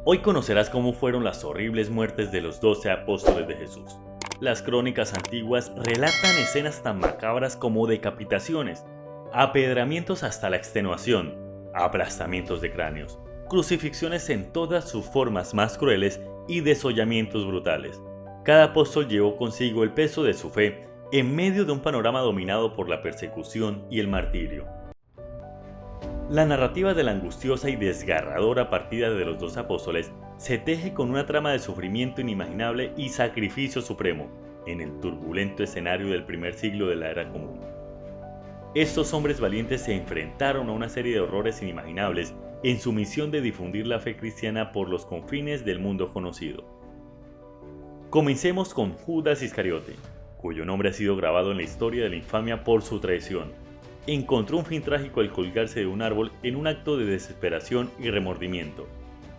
Hoy conocerás cómo fueron las horribles muertes de los 12 apóstoles de Jesús. Las crónicas antiguas relatan escenas tan macabras como decapitaciones, apedramientos hasta la extenuación, aplastamientos de cráneos, crucifixiones en todas sus formas más crueles y desollamientos brutales. Cada apóstol llevó consigo el peso de su fe en medio de un panorama dominado por la persecución y el martirio. La narrativa de la angustiosa y desgarradora partida de los 12 apóstoles se teje con una trama de sufrimiento inimaginable y sacrificio supremo en el turbulento escenario del primer siglo de la era común. Estos hombres valientes se enfrentaron a una serie de horrores inimaginables en su misión de difundir la fe cristiana por los confines del mundo conocido. Comencemos con Judas Iscariote, cuyo nombre ha sido grabado en la historia de la infamia por su traición. Encontró un fin trágico al colgarse de un árbol en un acto de desesperación y remordimiento.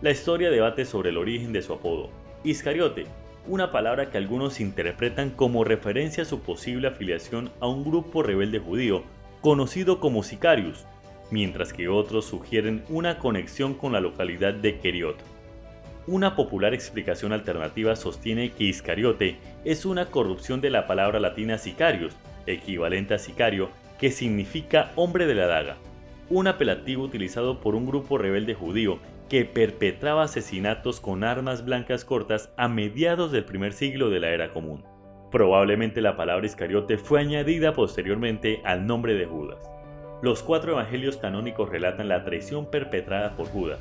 La historia debate sobre el origen de su apodo, Iscariote, una palabra que algunos interpretan como referencia a su posible afiliación a un grupo rebelde judío conocido como Sicarios, mientras que otros sugieren una conexión con la localidad de Queriot. Una popular explicación alternativa sostiene que Iscariote es una corrupción de la palabra latina sicarius, equivalente a sicario, que significa hombre de la daga, un apelativo utilizado por un grupo rebelde judío que perpetraba asesinatos con armas blancas cortas a mediados del primer siglo de la era común. Probablemente la palabra Iscariote fue añadida posteriormente al nombre de Judas. Los 4 evangelios canónicos relatan la traición perpetrada por Judas,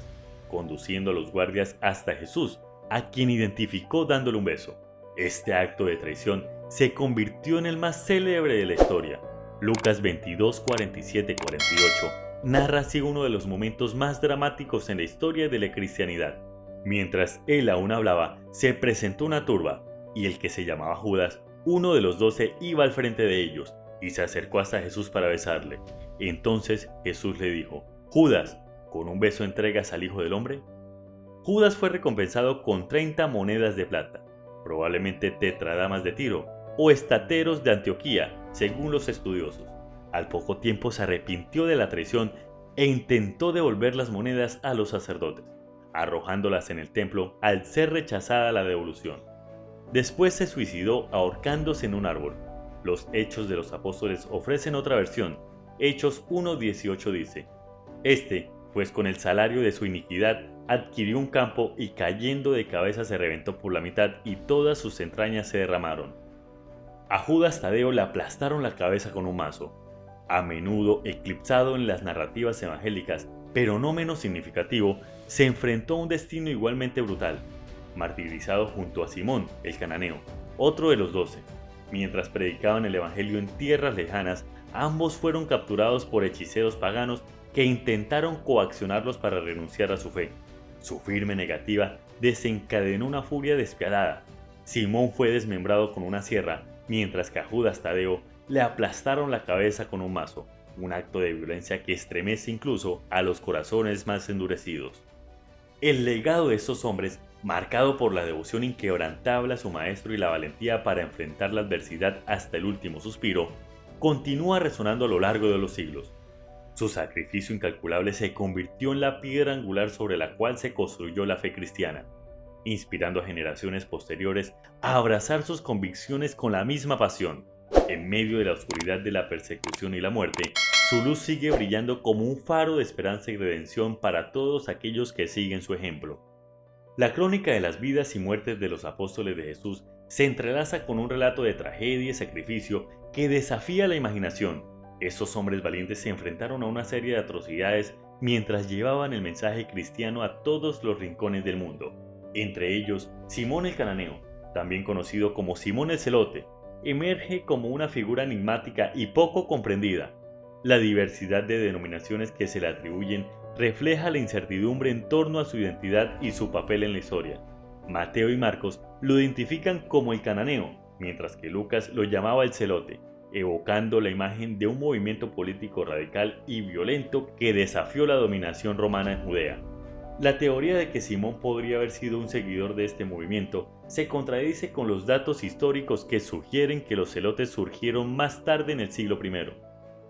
conduciendo a los guardias hasta Jesús, a quien identificó dándole un beso. Este acto de traición se convirtió en el más célebre de la historia. Lucas 22, 47, 48 narra así uno de los momentos más dramáticos en la historia de la cristianidad. Mientras él aún hablaba, se presentó una turba, y el que se llamaba Judas, uno de los 12, iba al frente de ellos, y se acercó hasta Jesús para besarle. Entonces Jesús le dijo: Judas, ¿con un beso entregas al Hijo del Hombre? Judas fue recompensado con 30 monedas de plata, probablemente tetradamas de Tiro, o estateros de Antioquía, según los estudiosos. Al poco tiempo se arrepintió de la traición e intentó devolver las monedas a los sacerdotes, arrojándolas en el templo al ser rechazada la devolución. Después se suicidó ahorcándose en un árbol. Los Hechos de los Apóstoles ofrecen otra versión. Hechos 1:18 dice: pues con el salario de su iniquidad, adquirió un campo y cayendo de cabeza se reventó por la mitad y todas sus entrañas se derramaron. A Judas Tadeo le aplastaron la cabeza con un mazo. A menudo eclipsado en las narrativas evangélicas, pero no menos significativo, se enfrentó a un destino igualmente brutal, martirizado junto a Simón, el cananeo, otro de los 12. Mientras predicaban el evangelio en tierras lejanas, ambos fueron capturados por hechiceros paganos que intentaron coaccionarlos para renunciar a su fe. Su firme negativa desencadenó una furia despiadada. Simón fue desmembrado con una sierra, mientras que a Judas Tadeo le aplastaron la cabeza con un mazo, un acto de violencia que estremece incluso a los corazones más endurecidos. El legado de estos hombres, marcado por la devoción inquebrantable a su maestro y la valentía para enfrentar la adversidad hasta el último suspiro, continúa resonando a lo largo de los siglos. Su sacrificio incalculable se convirtió en la piedra angular sobre la cual se construyó la fe cristiana, inspirando a generaciones posteriores a abrazar sus convicciones con la misma pasión. En medio de la oscuridad de la persecución y la muerte, su luz sigue brillando como un faro de esperanza y redención para todos aquellos que siguen su ejemplo. La crónica de las vidas y muertes de los apóstoles de Jesús se entrelaza con un relato de tragedia y sacrificio que desafía la imaginación. Estos hombres valientes se enfrentaron a una serie de atrocidades mientras llevaban el mensaje cristiano a todos los rincones del mundo. Entre ellos, Simón el Cananeo, también conocido como Simón el Celote, emerge como una figura enigmática y poco comprendida. La diversidad de denominaciones que se le atribuyen refleja la incertidumbre en torno a su identidad y su papel en la historia. Mateo y Marcos lo identifican como el Cananeo, mientras que Lucas lo llamaba el Celote, evocando la imagen de un movimiento político radical y violento que desafió la dominación romana en Judea. La teoría de que Simón podría haber sido un seguidor de este movimiento se contradice con los datos históricos que sugieren que los celotes surgieron más tarde en el siglo I.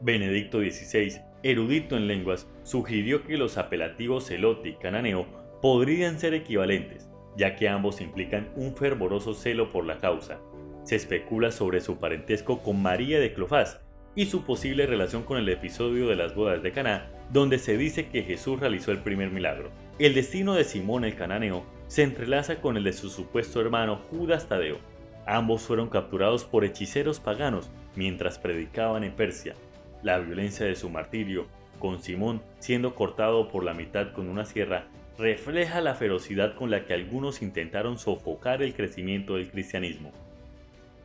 Benedicto XVI, erudito en lenguas, sugirió que los apelativos celote y cananeo podrían ser equivalentes, ya que ambos implican un fervoroso celo por la causa. Se especula sobre su parentesco con María de Clofás y su posible relación con el episodio de las bodas de Caná, donde se dice que Jesús realizó el primer milagro. El destino de Simón el cananeo se entrelaza con el de su supuesto hermano Judas Tadeo. Ambos fueron capturados por hechiceros paganos mientras predicaban en Persia. La violencia de su martirio, con Simón siendo cortado por la mitad con una sierra, refleja la ferocidad con la que algunos intentaron sofocar el crecimiento del cristianismo.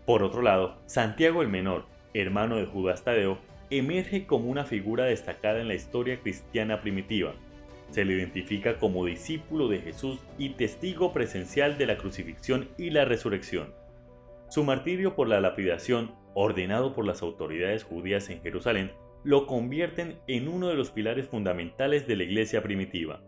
Por otro lado, Santiago el Menor, hermano de Judas Tadeo, emerge como una figura destacada en la historia cristiana primitiva. Se le identifica como discípulo de Jesús y testigo presencial de la crucifixión y la resurrección. Su martirio por la lapidación, ordenado por las autoridades judías en Jerusalén, lo convierten en uno de los pilares fundamentales de la iglesia primitiva.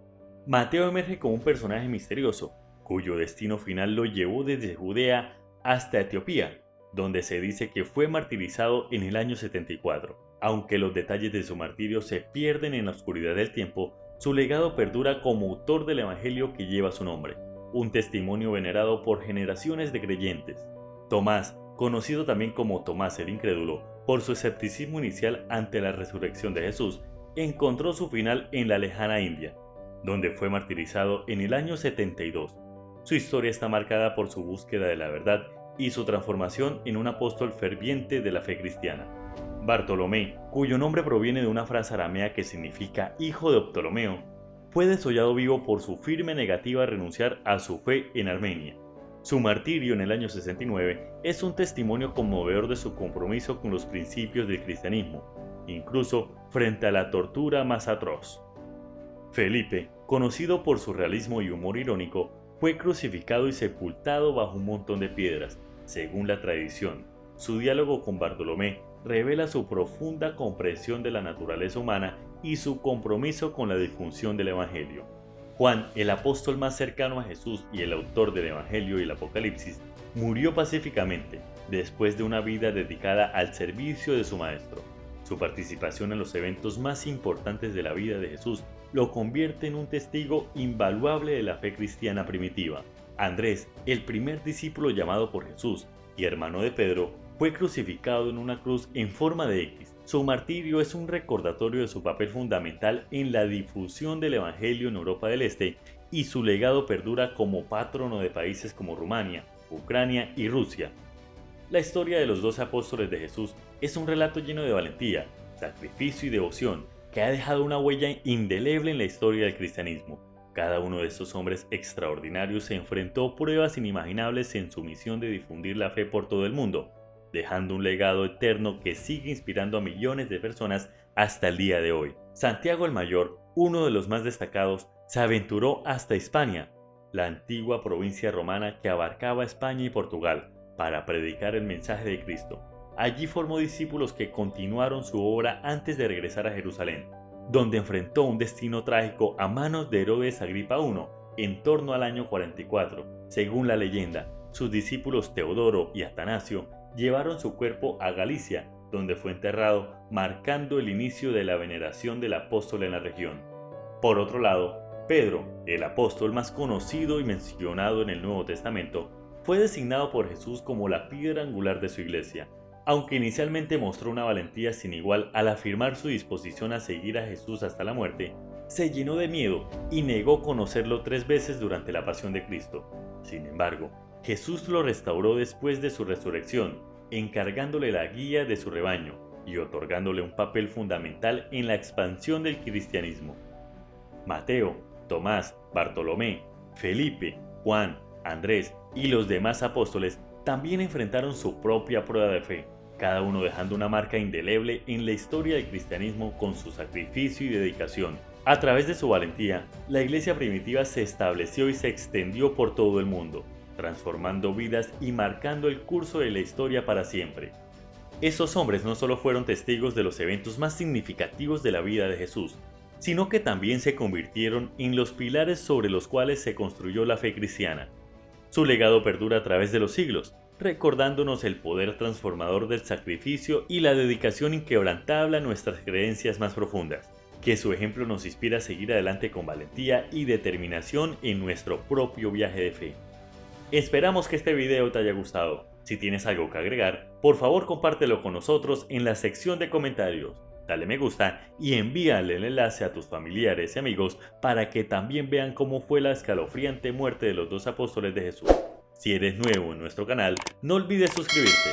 Mateo emerge como un personaje misterioso, cuyo destino final lo llevó desde Judea hasta Etiopía, donde se dice que fue martirizado en el año 74. Aunque los detalles de su martirio se pierden en la oscuridad del tiempo, su legado perdura como autor del evangelio que lleva su nombre, un testimonio venerado por generaciones de creyentes. Tomás, conocido también como Tomás el Incrédulo, por su escepticismo inicial ante la resurrección de Jesús, encontró su final en la lejana India, donde fue martirizado en el año 72. Su historia está marcada por su búsqueda de la verdad y su transformación en un apóstol ferviente de la fe cristiana. Bartolomé, cuyo nombre proviene de una frase aramea que significa hijo de Ptolomeo, fue desollado vivo por su firme negativa a renunciar a su fe en Armenia. Su martirio en el año 69 es un testimonio conmovedor de su compromiso con los principios del cristianismo, incluso frente a la tortura más atroz. Felipe, conocido por su realismo y humor irónico, fue crucificado y sepultado bajo un montón de piedras. Según la tradición, su diálogo con Bartolomé revela su profunda comprensión de la naturaleza humana y su compromiso con la difusión del Evangelio. Juan, el apóstol más cercano a Jesús y el autor del Evangelio y el Apocalipsis, murió pacíficamente después de una vida dedicada al servicio de su Maestro. Su participación en los eventos más importantes de la vida de Jesús lo convierte en un testigo invaluable de la fe cristiana primitiva. Andrés, el primer discípulo llamado por Jesús y hermano de Pedro, fue crucificado en una cruz en forma de X. Su martirio es un recordatorio de su papel fundamental en la difusión del Evangelio en Europa del Este y su legado perdura como patrono de países como Rumania, Ucrania y Rusia. La historia de los 12 apóstoles de Jesús es un relato lleno de valentía, sacrificio y devoción que ha dejado una huella indeleble en la historia del cristianismo. Cada uno de estos hombres extraordinarios se enfrentó a pruebas inimaginables en su misión de difundir la fe por todo el mundo, dejando un legado eterno que sigue inspirando a millones de personas hasta el día de hoy. Santiago el Mayor, uno de los más destacados, se aventuró hasta Hispania, la antigua provincia romana que abarcaba España y Portugal, para predicar el mensaje de Cristo. Allí formó discípulos que continuaron su obra antes de regresar a Jerusalén, donde enfrentó un destino trágico a manos de Herodes Agripa I en torno al año 44. Según la leyenda, sus discípulos Teodoro y Atanasio llevaron su cuerpo a Galicia, donde fue enterrado, marcando el inicio de la veneración del apóstol en la región. Por otro lado, Pedro, el apóstol más conocido y mencionado en el Nuevo Testamento, fue designado por Jesús como la piedra angular de su iglesia. Aunque inicialmente mostró una valentía sin igual al afirmar su disposición a seguir a Jesús hasta la muerte, se llenó de miedo y negó conocerlo 3 veces durante la pasión de Cristo. Sin embargo, Jesús lo restauró después de su resurrección, encargándole la guía de su rebaño y otorgándole un papel fundamental en la expansión del cristianismo. Mateo, Tomás, Bartolomé, Felipe, Juan, Andrés y los demás apóstoles también enfrentaron su propia prueba de fe, cada uno dejando una marca indeleble en la historia del cristianismo con su sacrificio y dedicación. A través de su valentía, la iglesia primitiva se estableció y se extendió por todo el mundo, transformando vidas y marcando el curso de la historia para siempre. Esos hombres no solo fueron testigos de los eventos más significativos de la vida de Jesús, sino que también se convirtieron en los pilares sobre los cuales se construyó la fe cristiana. Su legado perdura a través de los siglos, recordándonos el poder transformador del sacrificio y la dedicación inquebrantable a nuestras creencias más profundas. Que su ejemplo nos inspire a seguir adelante con valentía y determinación en nuestro propio viaje de fe. Esperamos que este video te haya gustado. Si tienes algo que agregar, por favor compártelo con nosotros en la sección de comentarios. Dale me gusta y envíale el enlace a tus familiares y amigos para que también vean cómo fue la escalofriante muerte de los dos apóstoles de Jesús. Si eres nuevo en nuestro canal, no olvides suscribirte.